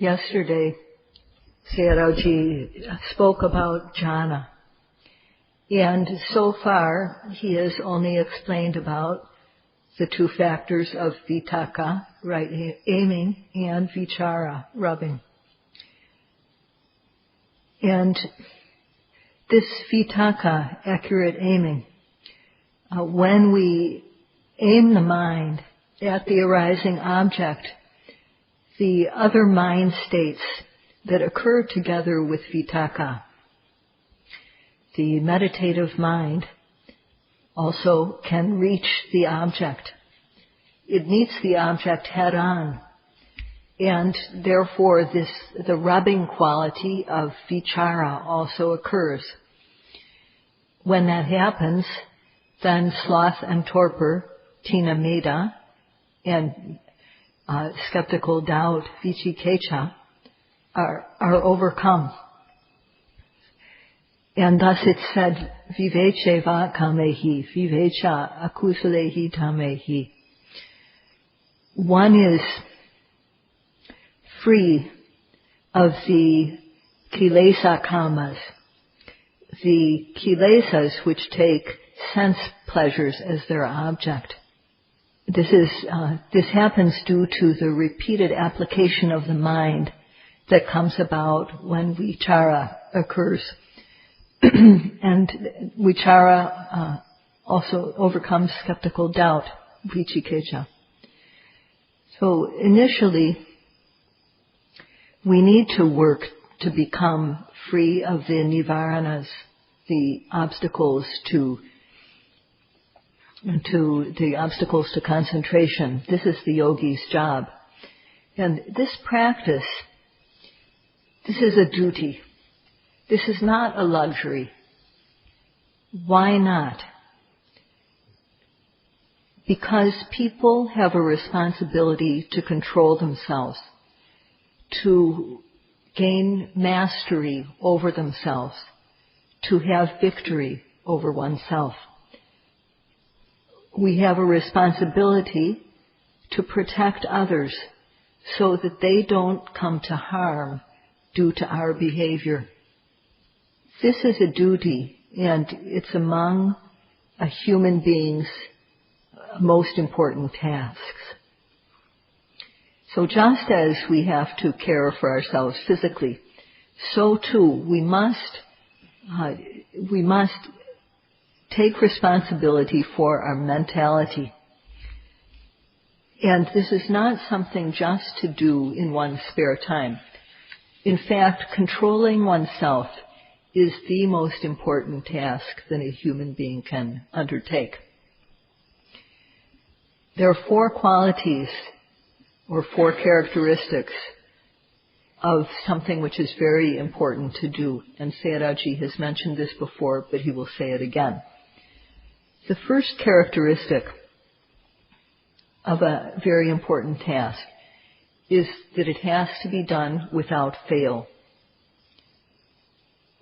Yesterday, Sayadaw spoke about jhana, and so far he has only explained about the two factors of vitakka, right aiming, and vichara, rubbing. And this vitakka, accurate aiming, when we aim the mind at the arising object, the other mind states that occur together with vitakka, the meditative mind, also can reach the object. It meets the object head on, and therefore the rubbing quality of vichara also occurs. When that happens, then sloth and torpor, tina meda, and skeptical doubt, vicikecha, are overcome. And thus it's said, viveche va kamehi, vivecha akusalehi tamehi. One is free of the kilesa kamas, the kilesas which take sense pleasures as their object. This happens due to the repeated application of the mind that comes about when vichara occurs. And vichara also overcomes skeptical doubt, vicikecha. So initially, we need to work to become free of the nivaranas, the obstacles to concentration. This is the yogi's job. And this practice, this is a duty. This is not a luxury. Why not? Because people have a responsibility to control themselves, to gain mastery over themselves, to have victory over oneself. We have a responsibility to protect others so that they don't come to harm due to our behavior. This is a duty, and it's among a human being's most important tasks. So just as we have to care for ourselves physically, so too we must take responsibility for our mentality. And this is not something just to do in one's spare time. In fact, controlling oneself is the most important task that a human being can undertake. There are 4 qualities or 4 characteristics of something which is very important to do. And Sayadaw has mentioned this before, but he will say it again. The first characteristic of a very important task is that it has to be done without fail.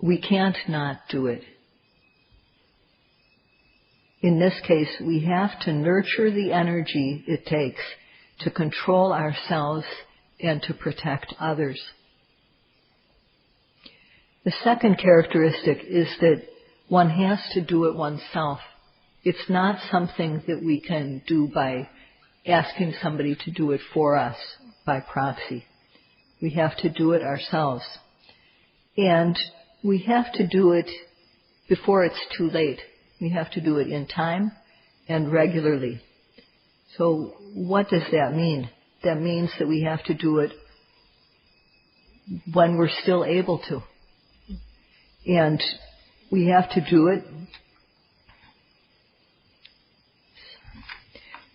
We can't not do it. In this case, we have to nurture the energy it takes to control ourselves and to protect others. The second characteristic is that one has to do it oneself. It's not something that we can do by asking somebody to do it for us by proxy. We have to do it ourselves. And we have to do it before it's too late. We have to do it in time and regularly. So what does that mean? That means that we have to do it when we're still able to. And we have to do it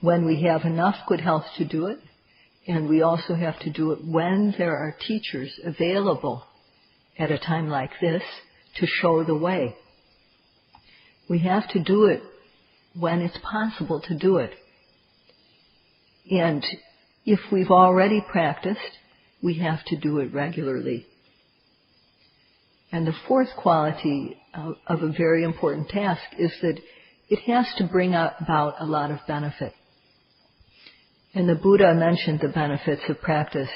when we have enough good health to do it, and we also have to do it when there are teachers available at a time like this to show the way. We have to do it when it's possible to do it. And if we've already practiced, we have to do it regularly. And the fourth quality of a very important task is that it has to bring about a lot of benefit. And the Buddha mentioned the benefits of practice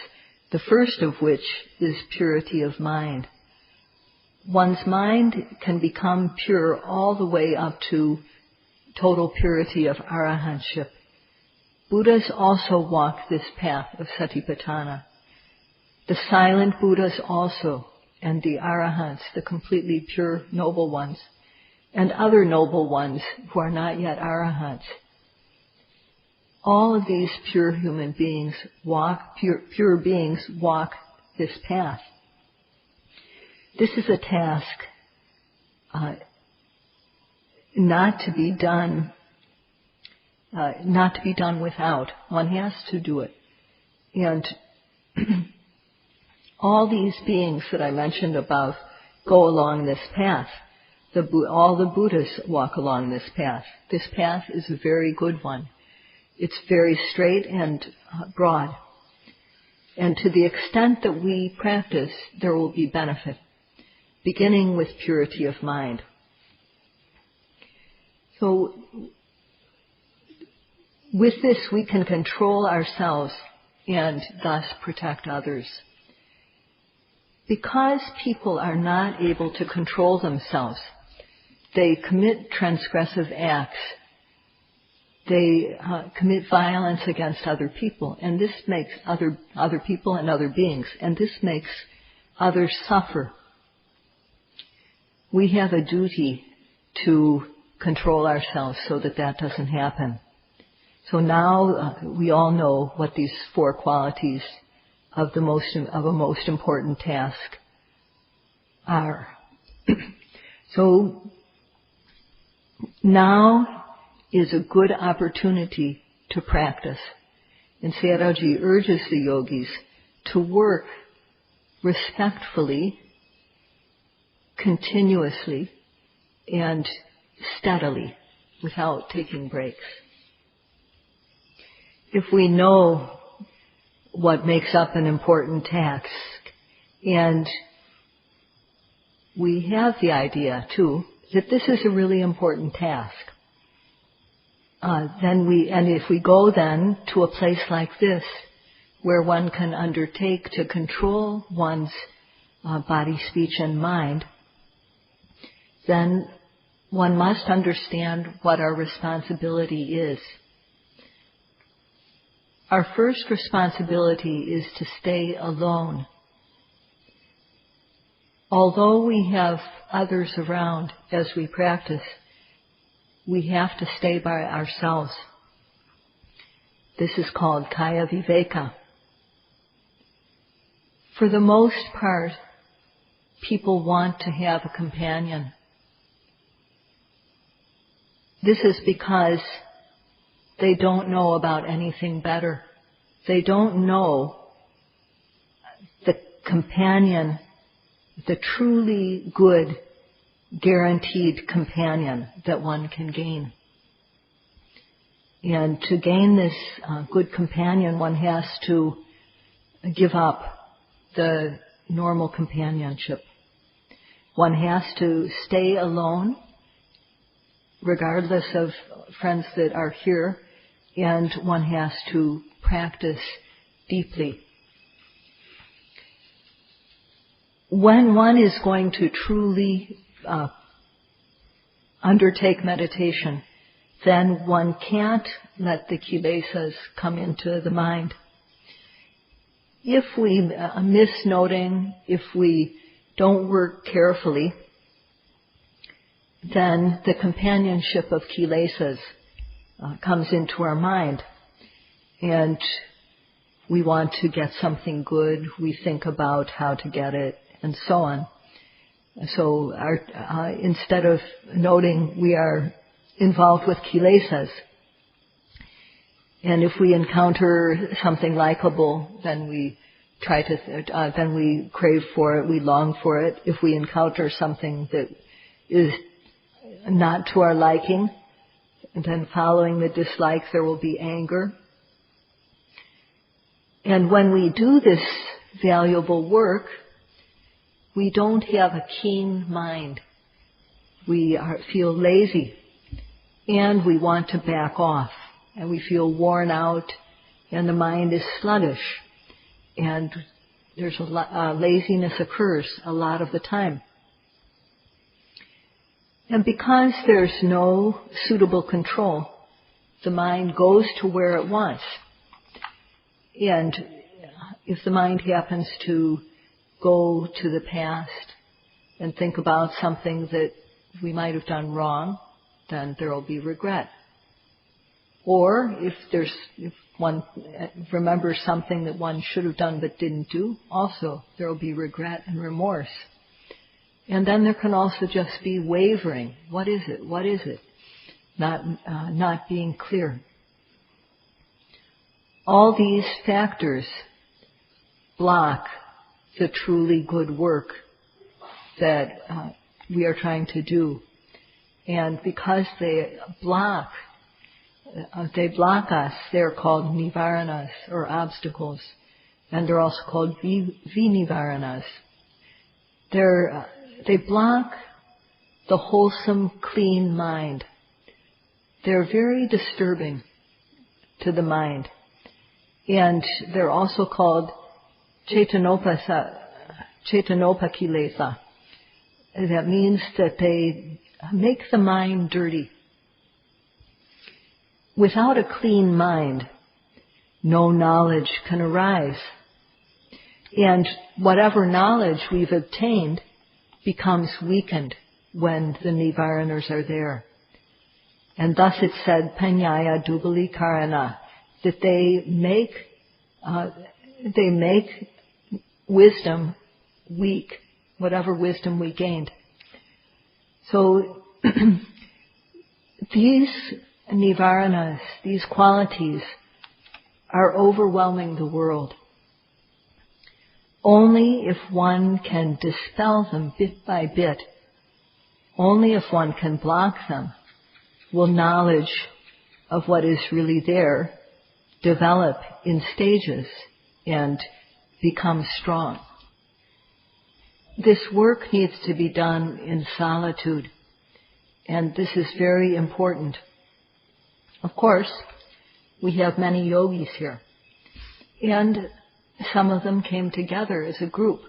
The first of which is purity of mind. One's mind can become pure all the way up to total purity of arahantship. Buddhas also walk this path of satipatthana. The silent Buddhas also, and the arahants, the completely pure noble ones, and other noble ones who are not yet arahants. All of these pure human beings pure beings walk this path. This is a task not to be done without. One has to do it. And all these beings that I mentioned above go along this path. All the Buddhas walk along this path. This path is a very good one. It's very straight and broad. And to the extent that we practice, there will be benefit, beginning with purity of mind. So, with this we can control ourselves and thus protect others. Because people are not able to control themselves, they commit transgressive acts. They commit violence against other people, and this makes other people and other beings, and this makes others suffer. We have a duty to control ourselves so that that doesn't happen. So now we all know what these four qualities of a most important task are. So now is a good opportunity to practice. And Sayadaw urges the yogis to work respectfully, continuously, and steadily, without taking breaks. If we know what makes up an important task, and we have the idea, too, that this is a really important task, if we go then to a place like this, where one can undertake to control one's body, speech, and mind, then one must understand what our responsibility is. Our first responsibility is to stay alone. Although we have others around as we practice, we have to stay by ourselves. This is called kaya viveka. For the most part, people want to have a companion. This is because they don't know about anything better. They don't know the companion, the truly good, guaranteed companion that one can gain. And to gain this good companion, one has to give up the normal companionship. One has to stay alone, regardless of friends that are here, and one has to practice deeply. When one is going to truly undertake meditation, then one can't let the kilesas come into the mind. If we miss noting, if we don't work carefully, then the companionship of kilesas comes into our mind, and we want to get something good, we think about how to get it, and so on. So instead of noting, we are involved with kilesas. And if we encounter something likable, then we then we crave for it, we long for it. If we encounter something that is not to our liking, and then following the dislike, there will be anger. And when we do this valuable work, we don't have a keen mind. We feel lazy, and we want to back off, and we feel worn out, and the mind is sluggish. And laziness occurs a lot of the time. And because there's no suitable control, the mind goes to where it wants. And if the mind happens to go to the past and think about something that we might have done wrong, then there will be regret. Or if one remembers something that one should have done but didn't do, also there will be regret and remorse. And then there can also just be wavering. What is it? What is it? Not being clear. All these factors block the truly good work that we are trying to do. And because they block us, they're called nivaranas, or obstacles. And they're also called vinivaranas. They block the wholesome, clean mind. They're very disturbing to the mind. And they're also called Chetanopakilesa. That means that they make the mind dirty. Without a clean mind, no knowledge can arise. And whatever knowledge we've obtained becomes weakened when the nivaranas are there. And thus it said, Panyaya Dubali Karana, that they make wisdom weak, whatever wisdom we gained. So these nivaranas, these qualities, are overwhelming the world. Only if one can dispel them bit by bit, only if one can block them, will knowledge of what is really there develop in stages and become strong. This work needs to be done in solitude, and this is very important. Of course, we have many yogis here, and some of them came together as a group.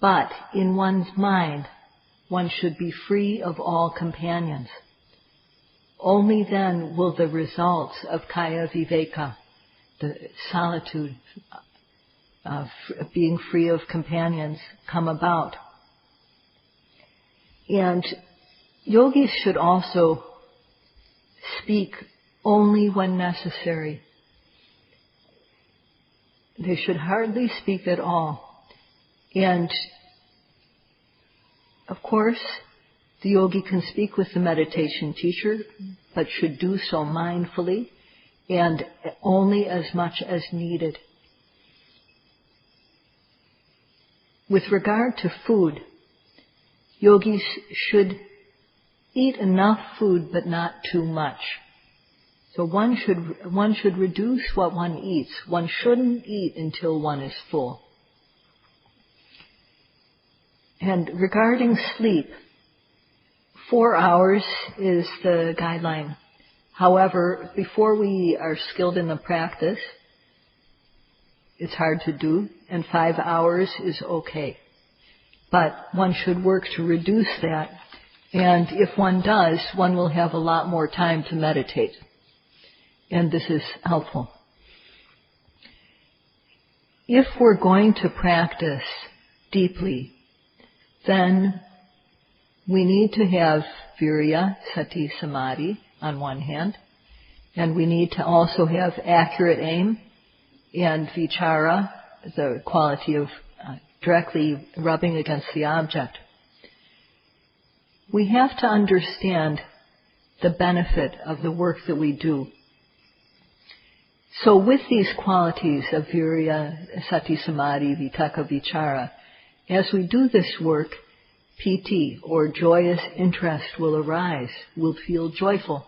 But in one's mind, one should be free of all companions. Only then will the results of kaya viveka, the solitude, being free of companions, come about. And yogis should also speak only when necessary. They should hardly speak at all. And of course, the yogi can speak with the meditation teacher, but should do so mindfully and only as much as needed. With regard to food, yogis should eat enough food but not too much. So one should reduce what one eats. One shouldn't eat until one is full. And regarding sleep, 4 hours is the guideline. However, before we are skilled in the practice, it's hard to do, and 5 hours is okay. But one should work to reduce that, and if one does, one will have a lot more time to meditate. And this is helpful. If we're going to practice deeply, then we need to have virya, sati, samadhi on one hand, and we need to also have accurate aim and vichara, the quality of directly rubbing against the object. We have to understand the benefit of the work that we do. So with these qualities of virya, sati, samadhi, vitaka, vichara, as we do this work, piti, or joyous interest, will arise. We'll feel joyful.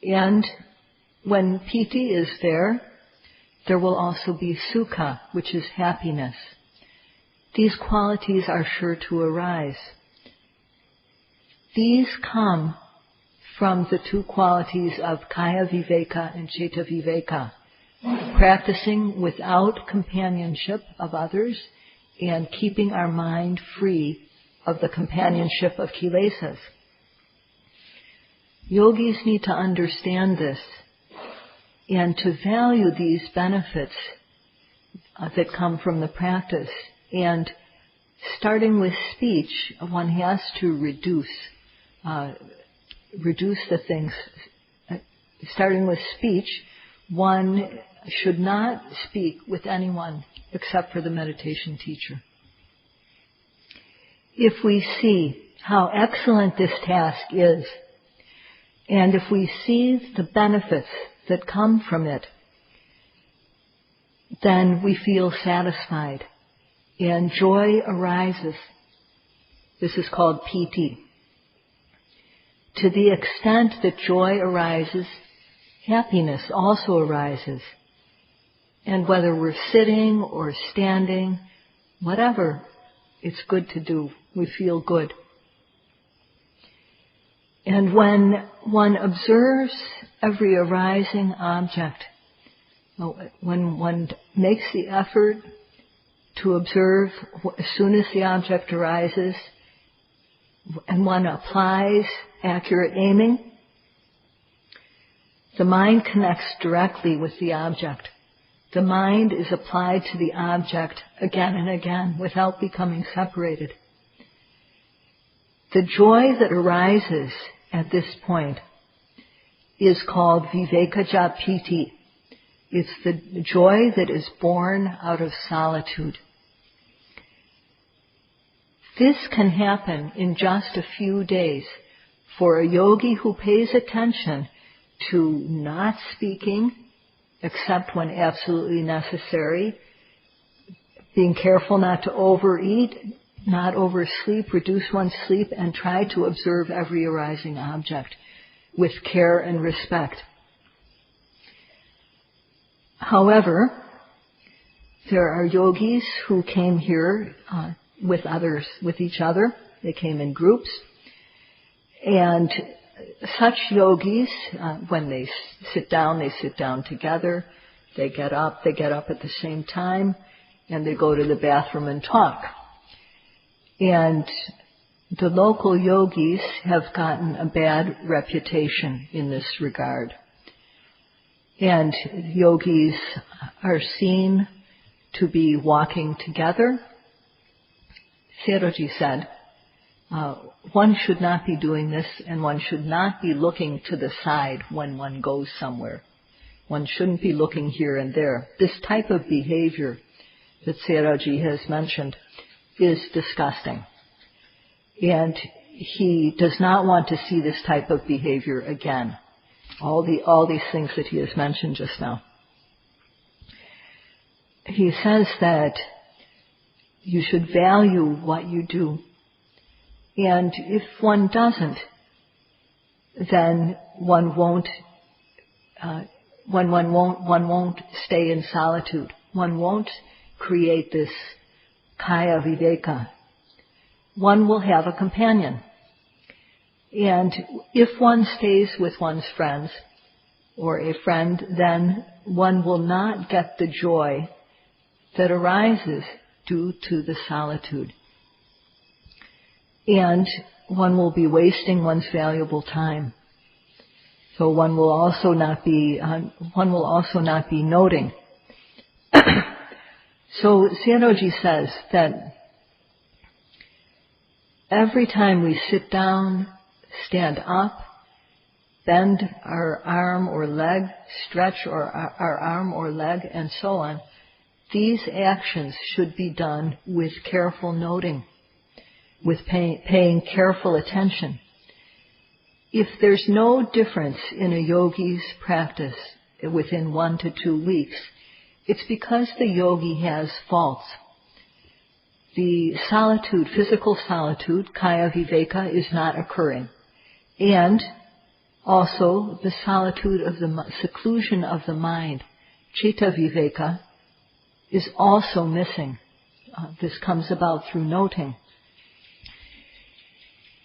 And when piti is there will also be sukha, which is happiness. These qualities are sure to arise. These come from the two qualities of kaya viveka and chitta viveka, practicing without companionship of others, and keeping our mind free of the companionship of kilesas. Yogis need to understand this and to value these benefits that come from the practice. And starting with speech, one has to reduce the things. Starting with speech, one should not speak with anyone except for the meditation teacher. If we see how excellent this task is, and if we see the benefits that come from it, then we feel satisfied and joy arises. This is called piti. To the extent that joy arises, happiness also arises. And whether we're sitting or standing, whatever, it's good to do. We feel good. And when one observes every arising object, when one makes the effort to observe as soon as the object arises, and one applies accurate aiming, the mind connects directly with the object. The mind is applied to the object again and again without becoming separated. The joy that arises at this point is called vivekaja piti. It's the joy that is born out of solitude. This can happen in just a few days for a yogi who pays attention to not speaking except when absolutely necessary, being careful not to overeat, not oversleep, reduce one's sleep, and try to observe every arising object with care and respect. However, there are yogis who came here with others, with each other. They came in groups. And such yogis, when they sit down together. They get up at the same time, and they go to the bathroom and talk. And the local yogis have gotten a bad reputation in this regard. And yogis are seen to be walking together. Sayadaw said, one should not be doing this, and one should not be looking to the side when one goes somewhere. One shouldn't be looking here and there. This type of behavior that Sayadaw has mentioned is disgusting. And he does not want to see this type of behavior again. All these things that he has mentioned just now. He says that you should value what you do. And if one doesn't, then one won't stay in solitude. One won't create this kaya viveka. One will have a companion. And if one stays with one's friends or a friend, then one will not get the joy that arises due to the solitude. And one will be wasting one's valuable time. So one will also not be noting. So Sayadaw says that every time we sit down, stand up, bend our arm or leg, stretch our arm or leg, and so on, these actions should be done with careful noting, with paying careful attention. If there's no difference in a yogi's practice within 1 to 2 weeks, it's because the yogi has faults. The solitude, physical solitude, kaya viveka, is not occurring. And also the solitude of the seclusion of the mind, citta viveka, is also missing. This comes about through noting.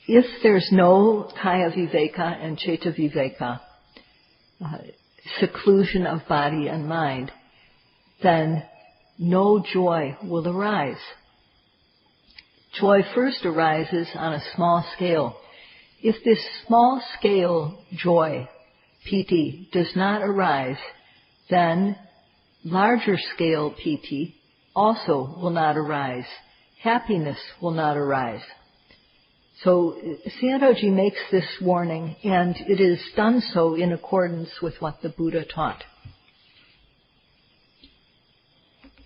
If there's no kaya viveka and citta viveka, seclusion of body and mind, then no joy will arise. Joy first arises on a small scale. If this small scale joy, piti, does not arise, then larger scale piti also will not arise. Happiness will not arise. So Sayadaw makes this warning, and it is done so in accordance with what the Buddha taught.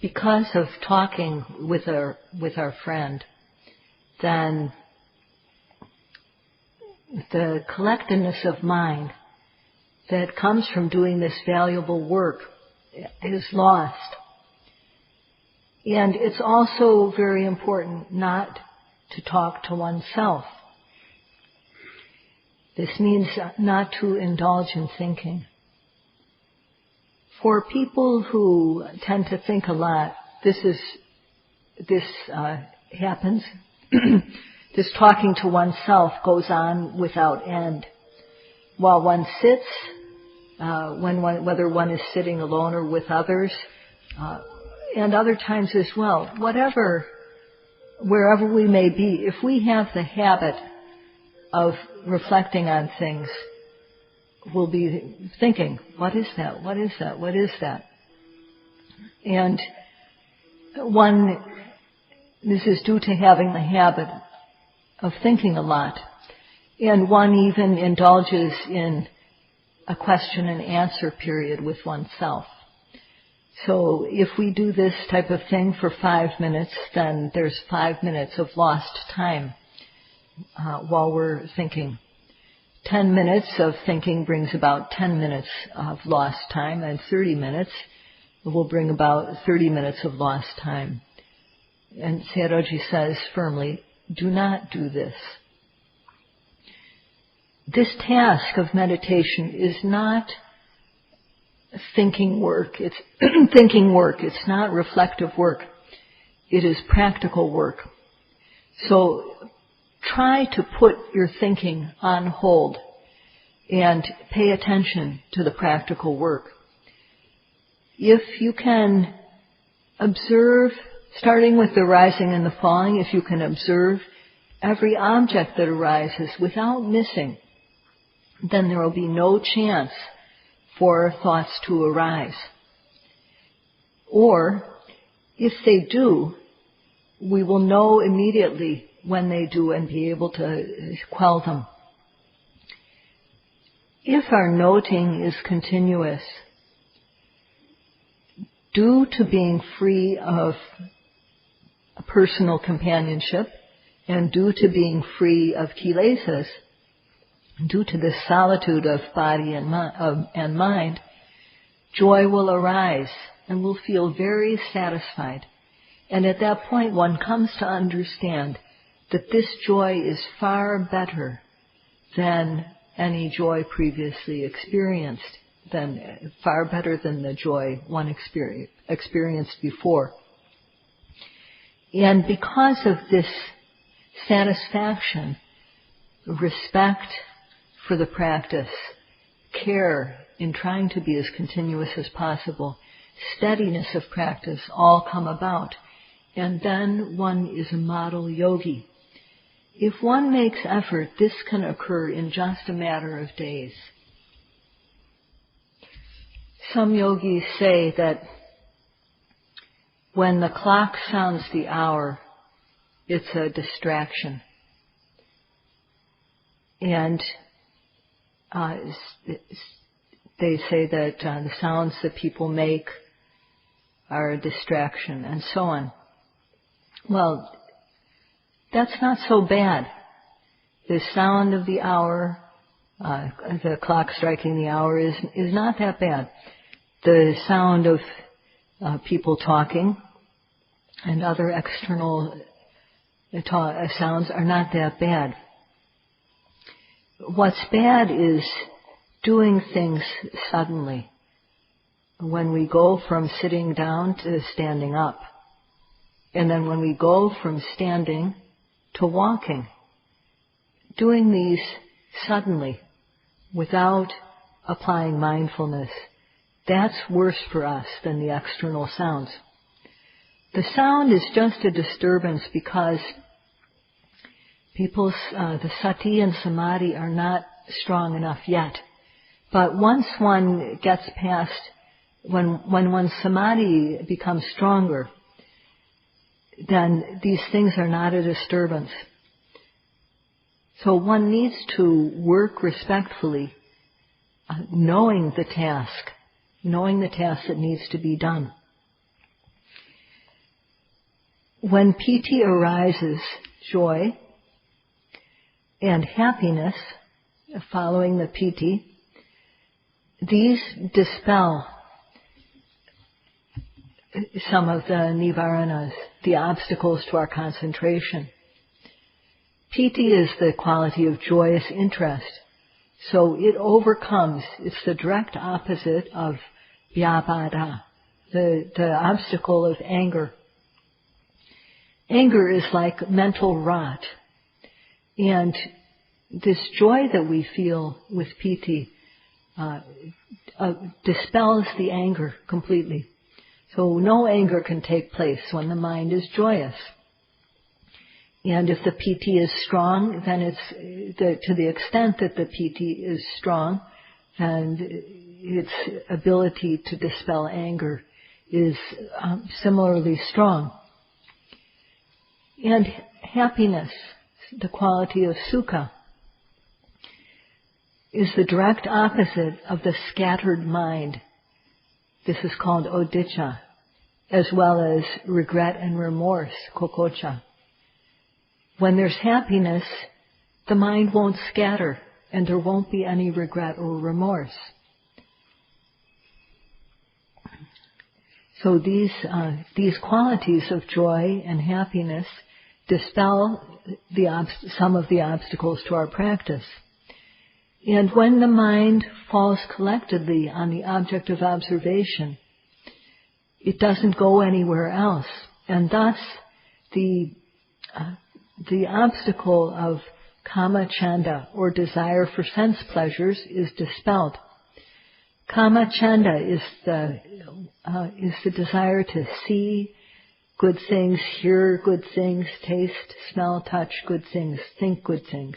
Because of talking with our friend, then the collectedness of mind that comes from doing this valuable work is lost. And it's also very important not to talk to oneself. This means not to indulge in thinking. For people who tend to think a lot, this happens. This talking to oneself goes on without end. While one sits, whether one is sitting alone or with others, and other times as well, wherever we may be, if we have the habit of reflecting on things, we'll be thinking, what is that? What is that? What is that? And this is due to having the habit of thinking a lot. And one even indulges in a question and answer period with oneself. So if we do this type of thing for 5 minutes, then there's 5 minutes of lost time while we're thinking. 10 minutes of thinking brings about 10 minutes of lost time, and 30 minutes will bring about 30 minutes of lost time. And Sayadaw says firmly, do not do this. This task of meditation is not thinking work. It's thinking work. It's not reflective work. It is practical work. So try to put your thinking on hold and pay attention to the practical work. If you can observe, starting with the rising and the falling, if you can observe every object that arises without missing, then there will be no chance for thoughts to arise. Or, if they do, we will know immediately when they do and be able to quell them. If our noting is continuous, due to being free of personal companionship and due to being free of kilesas, due to this solitude of body and mind, joy will arise and we'll feel very satisfied. And at that point one comes to understand that this joy is far better than any joy previously experienced, far better than the joy one experienced before. And because of this satisfaction, respect for the practice, care in trying to be as continuous as possible, steadiness of practice all come about. And then one is a model yogi. If one makes effort, this can occur in just a matter of days. Some yogis say that when the clock sounds the hour, it's a distraction. And they say that the sounds that people make are a distraction, and so on. Well, that's not so bad. The sound of the hour, the clock striking the hour is not that bad. The sound of people talking and other external sounds are not that bad. What's bad is doing things suddenly. When we go from sitting down to standing up, and then when we go from standing to walking, doing these suddenly without applying mindfulness, that's worse for us than the external sounds. The sound is just a disturbance because people's the sati and samadhi are not strong enough yet. But once one gets past, when one's samadhi becomes stronger, then these things are not a disturbance. So one needs to work respectfully, knowing the task that needs to be done. When piti arises, joy and happiness, following the piti, these dispel some of the nivaranas, the obstacles to our concentration. Piti is the quality of joyous interest, so it overcomes, it's the direct opposite of vyapada, the obstacle of anger. Anger is like mental rot, and this joy that we feel with piti dispels the anger completely. So no anger can take place when the mind is joyous. And if the piti is strong, then it's to the extent that the piti is strong, and its ability to dispel anger is similarly strong. And happiness, the quality of sukha, is the direct opposite of the scattered mind. This is called odicca, as well as regret and remorse, kokocha. When there's happiness, the mind won't scatter, and there won't be any regret or remorse. So these qualities of joy and happiness dispel some of the obstacles to our practice. And when the mind falls collectedly on the object of observation, it doesn't go anywhere else, and thus the obstacle of kama chanda, or desire for sense pleasures, is dispelled. Kama chanda is the desire to see good things, hear good things, taste, smell, touch good things, think good things.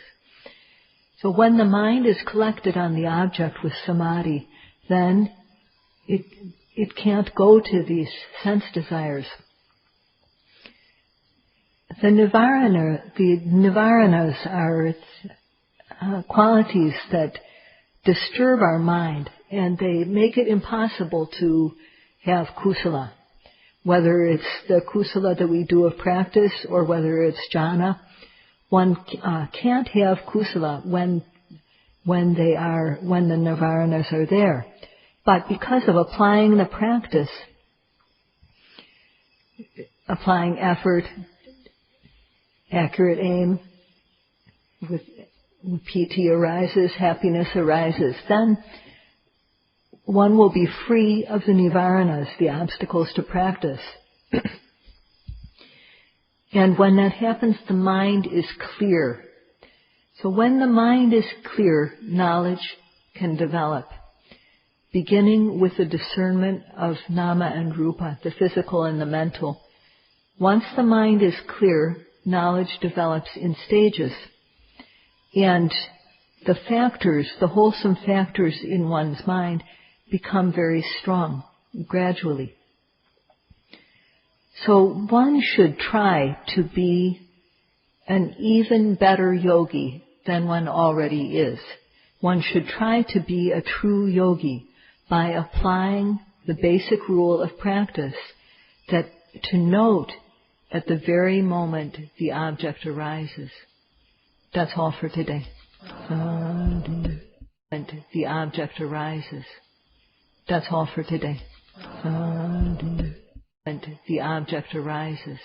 So when the mind is collected on the object with samadhi, then it can't go to these sense desires. The nivaranas are qualities that disturb our mind, and they make it impossible to have kusala. Whether it's the kusala that we do of practice or whether it's jhana, one can't have kusala when the nivaranas are there. But because of applying the practice, applying effort, accurate aim, with piti arises, happiness arises, then one will be free of the nivaranas, the obstacles to practice. And when that happens, the mind is clear. So when the mind is clear, knowledge can develop, beginning with the discernment of nama and rupa, the physical and the mental. Once the mind is clear, knowledge develops in stages. And the factors, the wholesome factors in one's mind, become very strong gradually. So one should try to be an even better yogi than one already is. One should try to be a true yogi by applying the basic rule of practice, that to note at the very moment the object arises. That's all for today. The object arises. That's all for today. The object arises.